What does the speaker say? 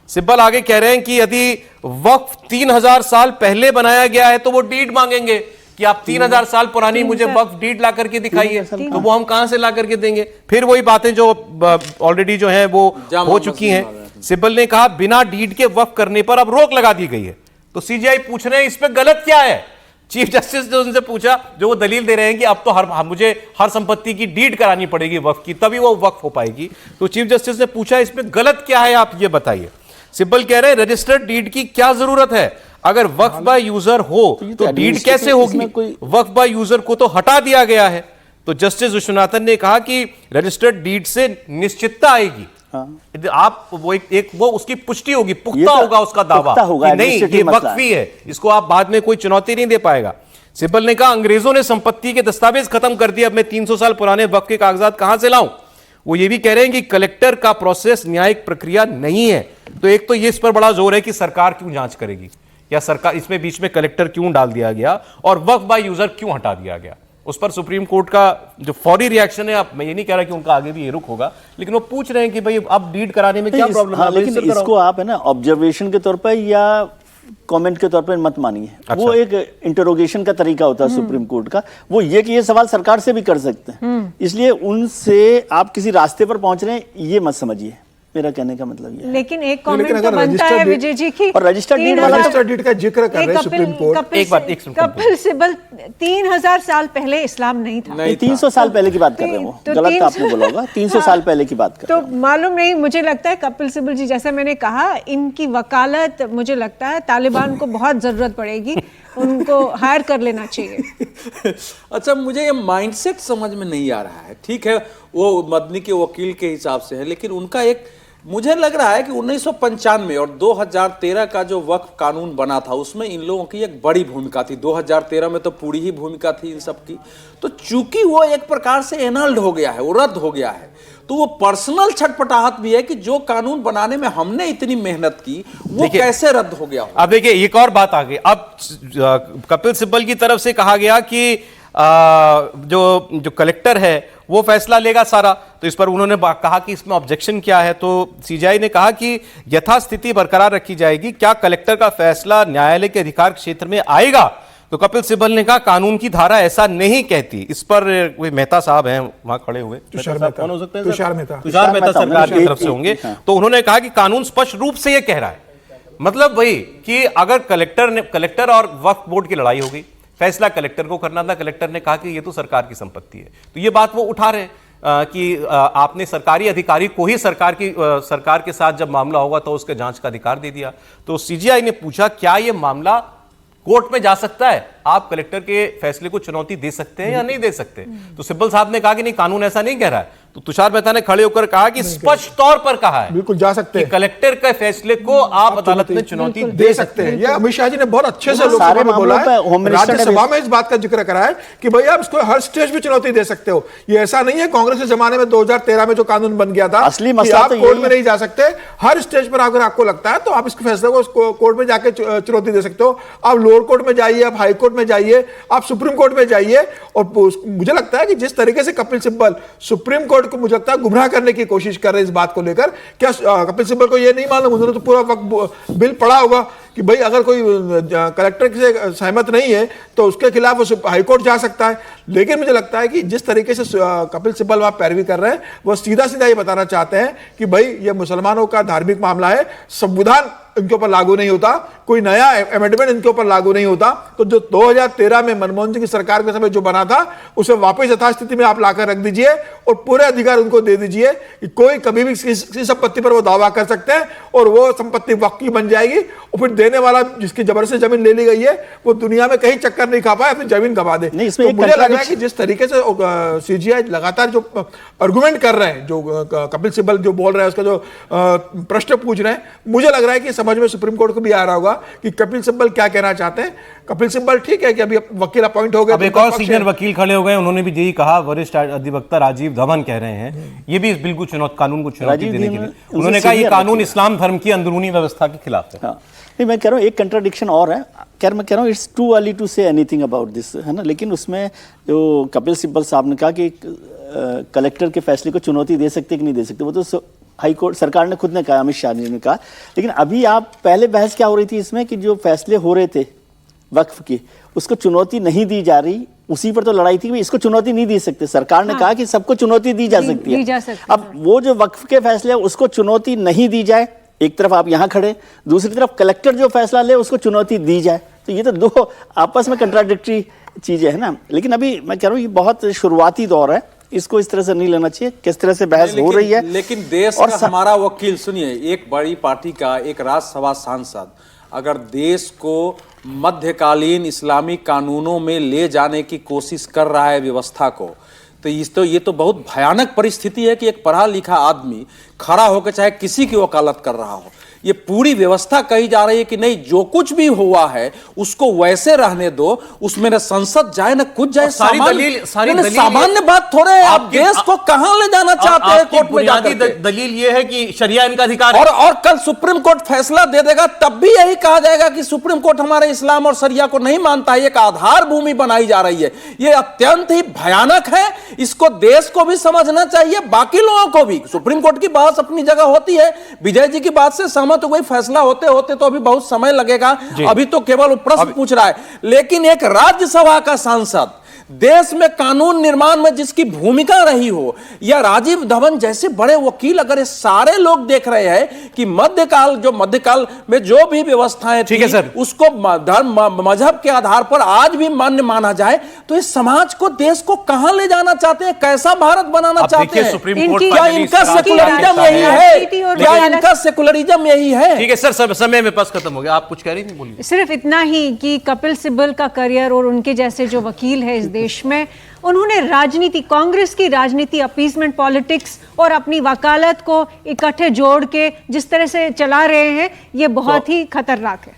सिब्बल आगे कह रहे हैं कि यदि वक्फ 3000 साल पहले बनाया गया है तो वो डीड मांगेंगे कि आप 3000 साल पुरानी मुझे वक्फ डीड ला करके दिखाइए, तो वो हम कहां से ला करके देंगे। फिर वही बातें जो ऑलरेडी जो है वो हो चुकी हैं। सिब्बल ने कहा बिना डीड के वक्फ करने पर अब रोक लगा दी गई है। तो सीजीआई पूछ रहे हैं इस पे गलत क्या है। चीफ जस्टिस ने उनसे पूछा, जो वो दलील दे रहे हैं कि अब तो मुझे हर संपत्ति की डीड करानी पड़ेगी वक्फ की, तभी वो वक्फ हो पाएगी। तो चीफ जस्टिस ने पूछा इसमें गलत क्या है, आप ये बताइए। सिब्बल कह रहे हैं रजिस्टर्ड डीड की क्या जरूरत है, अगर वक्फ बाय यूजर हो तो डीड कैसे होगी, वक्फ बाय यूजर को तो हटा दिया गया है। तो जस्टिस विश्वनाथन ने कहा कि रजिस्टर्ड डीड से निश्चितता आएगी। आप वो उसकी पुष्टि होगी, पुख्ता होगा उसका दावा कि नहीं ये वक्फी है, इसको आप बाद में कोई चुनौती नहीं दे पाएगा। सिब्बल ने कहा अंग्रेजों ने संपत्ति के दस्तावेज खत्म कर दिए, अब मैं 300 साल पुराने वक्फ के कागजात कहां से लाऊं। वो ये भी कह रहे हैं कि कलेक्टर का प्रोसेस न्यायिक प्रक्रिया नहीं है। तो एक तो ये इस पर बड़ा जोर है कि सरकार क्यों जांच करेगी, या सरकार इसमें बीच में कलेक्टर क्यों डाल दिया गया और वक्फ बाय यूजर क्यों हटा दिया गया। उस पर सुप्रीम कोर्ट का जो फौरी रिएक्शन है, मैं ये नहीं कह रहा कि उनका आगे भी ये रुख होगा, लेकिन वो पूछ रहे हैं कि भाई अब डीड कराने में क्या प्रॉब्लम है। लेकिन इसको आप है ना ऑब्जर्वेशन के तौर पर या कमेंट के तौर पर मत मानिए। अच्छा। वो एक इंटरोगेशन का तरीका होता है सुप्रीम कोर्ट का, वो ये कि ये सवाल सरकार से भी कर सकते हैं, इसलिए उनसे आप किसी रास्ते पर पहुंच रहे हैं ये मत समझिए, मेरा कहने का मतलब ये। लेकिन एक कमेंट तो बनता है विजय जी की, और रजिस्टर्ड डीड का जिक्र कर रहे हैं सुप्रीम कोर्ट। कपिल सिब्बल 3000 साल पहले इस्लाम नहीं था, 300 साल पहले की बात कर रहे हैं, वो गलत आपने बोला होगा, 300 साल पहले की बात कर रहे हैं। तो मालूम नहीं, मुझे लगता है कपिल सिब्बल जी, जैसा मैंने कहा, इनकी वकालत मुझे लगता है तालिबान को बहुत जरूरत पड़ेगी, उनको हायर कर लेना चाहिए। अच्छा, मुझे ये माइंडसेट समझ में नहीं आ रहा है। ठीक है, वो मदनी के वकील के हिसाब से है, लेकिन उनका एक मुझे लग रहा है कि 1995 और 2013 का जो वक्फ कानून बना था उसमें इन लोगों की एक बड़ी भूमिका थी। 2013 में तो पूरी ही भूमिका थी इन सब की। तो चूंकि वो एक प्रकार से एनल्ड हो गया है, वो रद्द हो गया है, तो वो पर्सनल छटपटाहट भी है कि जो कानून बनाने में हमने इतनी मेहनत की वो कैसे रद्द हो गया। अब देखिए एक और बात आ गई। अब कपिल सिब्बल की तरफ से कहा गया कि जो कलेक्टर है वो फैसला लेगा सारा, तो इस पर उन्होंने कहा कि इसमें ऑब्जेक्शन क्या है। तो सीजीआई ने कहा कि यथास्थिति बरकरार रखी जाएगी, क्या कलेक्टर का फैसला न्यायालय के अधिकार क्षेत्र में आएगा। तो कपिल सिब्बल ने कहा कानून की धारा ऐसा नहीं कहती। इस पर कोई मेहता साहब हैं वहां खड़े हुए, कौन हो सकते हैं? तुषार मेहता सरकार की तरफ से होंगे। तो उन्होंने कहा कि कानून स्पष्ट रूप से यह कह रहा है, मतलब वही कि अगर कलेक्टर और वक्फ बोर्ड की लड़ाई हो गई, फैसला कलेक्टर को करना था, कलेक्टर ने कहा कि ये तो सरकार की संपत्ति है, तो ये बात वो उठा रहे कि आपने सरकारी अधिकारी को ही सरकार के साथ जब मामला होगा तो उसके जांच का अधिकार दे दिया। तो सीजीआई ने पूछा क्या ये मामला कोर्ट में जा सकता है, आप कलेक्टर के फैसले को चुनौती दे सकते हैं या नहीं दे सकते। तो सिब्बल साहब ने कहा कि नहीं, कानून ऐसा नहीं कह रहा है। तो तुषार मेहता ने खड़े होकर कहा कि स्पष्ट तौर पर कहा है बिल्कुल जा सकते हैं, कलेक्टर के फैसले को आप अदालत में चुनौती दे सकते हैं। यह अमित शाह जी ने बहुत अच्छे से लोकसभा में बोला है, राज्यसभा में इस बात का जिक्र करा है कि भैया आप इसको हर स्टेज पे चुनौती दे सकते हो। ये ऐसा नहीं है कांग्रेस के जमाने में 2013 में जो कानून बन गया था असली कि आप कोर्ट में नहीं जा सकते, हर स्टेज पर अगर आपको लगता है तो आप इसके फैसले को कोर्ट में जाके चुनौती दे सकते हो। आप लोअर कोर्ट में जाइए, आप हाई कोर्ट में जाइए, आप सुप्रीम कोर्ट में जाइए। और मुझे लगता है कि जिस तरीके से कपिल सिब्बल सुप्रीम कोर्ट को मुझे लगता है गुमराह करने की कोशिश कर रहे हैं इस बात को लेकर, क्या कपिल सिब्बल को यह नहीं मालूम, उन्होंने तो पूरा वक्त बिल पढ़ा होगा कि भाई अगर कोई कलेक्टर से सहमत नहीं है तो उसके खिलाफ वो हाईकोर्ट जा सकता है। लेकिन मुझे लगता है कि जिस तरीके से कपिल सिब्बल वहां पैरवी कर रहे हैं, वो सीधा सीधा ये बताना चाहते हैं कि भाई ये मुसलमानों का धार्मिक मामला है, संविधान इनके ऊपर लागू नहीं होता, कोई नया अमेंडमेंट इनके ऊपर लागू नहीं होता। तो जो 2013 में मनमोहन सिंह की सरकार के समय जो बना था उसे वापस यथास्थिति में आप लाकर रख दीजिए और पूरे अधिकार उनको दे दीजिए कि कोई कभी भी किसी संपत्ति पर वो दावा कर सकते हैं और वो संपत्ति वक्फ की बन जाएगी। और फिर देने वाला जिसकी जबरदस्ती जमीन ले ली गई है वो दुनिया में कहीं चक्कर नहीं खा पाए, अपनी जमीन गवा दे। तो मुझे लग रहा है कि जिस तरीके से सीजीआई लगातार जो आर्गुमेंट कर रहे हैं, जो कपिल सिब्बल जो बोल रहे हैं, उसका जो प्रश्न पूछ रहे हैं, मुझे लग रहा है कि समझ में सुप्रीम कोर्ट को भी आ रहा होगा कि कपिल सिब्बल क्या कहना चाहते हैं। कपिल सिब्बल ठीक है कि अभी वकील अपॉइंट हो गए, अब एक और सीनियर वकील खड़े हो गए, उन्होंने भी यही कहा, वरिष्ठ अधिवक्ता राजीव धवन कह रहे हैं ये भी इस बिल को कानून को चुनौती देने के लिए। उन्होंने कहा ये कानून इस्लाम धर्म की अंदरूनी व्यवस्था के खिलाफ है। नहीं, मैं कह रहा हूँ एक कंट्राडिक्शन और है, मैं कह रहा हूँ it's too early to say anything about this, है ना। लेकिन उसमें जो कपिल सिब्बल साहब ने कहा कि कलेक्टर के फैसले को चुनौती दे सकते कि नहीं दे सकते, वो तो हाई कोर्ट, सरकार ने खुद ने कहा, अमित शाह जी ने कहा। लेकिन अभी आप पहले बहस क्या हो रही थी इसमें कि जो फैसले हो रहे थे वक्फ की, उसको चुनौती नहीं दी जा रही, उसी पर तो लड़ाई थी कि इसको चुनौती नहीं दी सकते। सरकार ने कहा कि सबको चुनौती दी जा सकती है। अब वो जो वक्फ के फैसले हैं उसको चुनौती नहीं दी जाए, एक तरफ आप यहां खड़े, दूसरी तरफ कलेक्टर जो फैसला ले उसको चुनौती दी जाए, तो ये तो दो आपस में कंट्राडिक्टरी चीजें है ना। लेकिन अभी मैं कह रहा हूँ ये बहुत शुरुआती दौर है, इसको इस तरह से नहीं लेना चाहिए। किस तरह से बहस हो रही है, लेकिन देश का हमारा वकील, सुनिए, एक बड़ी पार्टी का एक राज्यसभा सांसद अगर देश को मध्यकालीन इस्लामी कानूनों में ले जाने की कोशिश कर रहा है व्यवस्था को, तो ये तो बहुत भयानक परिस्थिति है कि एक पढ़ा लिखा आदमी खड़ा होकर चाहे किसी की वकालत कर रहा हो। ये पूरी व्यवस्था कही जा रही है कि नहीं, जो कुछ भी हुआ है उसको वैसे रहने दो, उसमें न संसद जाए न कुछ जाए। सामान्य बात थोड़े है, आप देश को कहां ले जाना चाहते हैं कोर्ट में जाकर? दलील ये है कि शरिया इनका अधिकार है। और कल सुप्रीम कोर्ट फैसला दे देगा तब भी यही कहा जाएगा कि सुप्रीम कोर्ट हमारे इस्लाम और शरिया को नहीं मानता है। एक आधार भूमि बनाई जा रही है, ये अत्यंत ही भयानक है। इसको देश को भी समझना चाहिए, बाकी लोगों को भी। सुप्रीम कोर्ट की बात अपनी जगह होती है, विजय जी की बात से सहमत तो कोई फैसला होते होते तो अभी बहुत समय लगेगा, अभी तो केवल प्रश्न पूछ रहा है। लेकिन एक राज्यसभा का सांसद देश में कानून निर्माण में जिसकी भूमिका रही हो, या राजीव धवन जैसे बड़े वकील, अगर ये सारे लोग देख रहे हैं कि मध्यकाल में जो भी व्यवस्थाएं थी सर, उसको धर्म मजहब के आधार पर आज भी मान्य माना जाए, तो इस समाज को, देश को कहां ले जाना चाहते हैं, कैसा भारत बनाना चाहते हैं? सुप्रीम कोर्ट क्या इनका सेकुलरिज्म यही है? क्या इनका सेकुलरिज्म यही है? ठीक है सर, समय में पास खत्म हो गया। आप कुछ कह रही थी, बोलिए। सिर्फ इतना ही कि कपिल सिब्बल का करियर और उनके जैसे जो वकील है इस देश में, उन्होंने राजनीति, कांग्रेस की राजनीति, अपीसमेंट पॉलिटिक्स और अपनी वकालत को इकट्ठे जोड़ के जिस तरह से चला रहे हैं, ये बहुत ही खतरनाक है।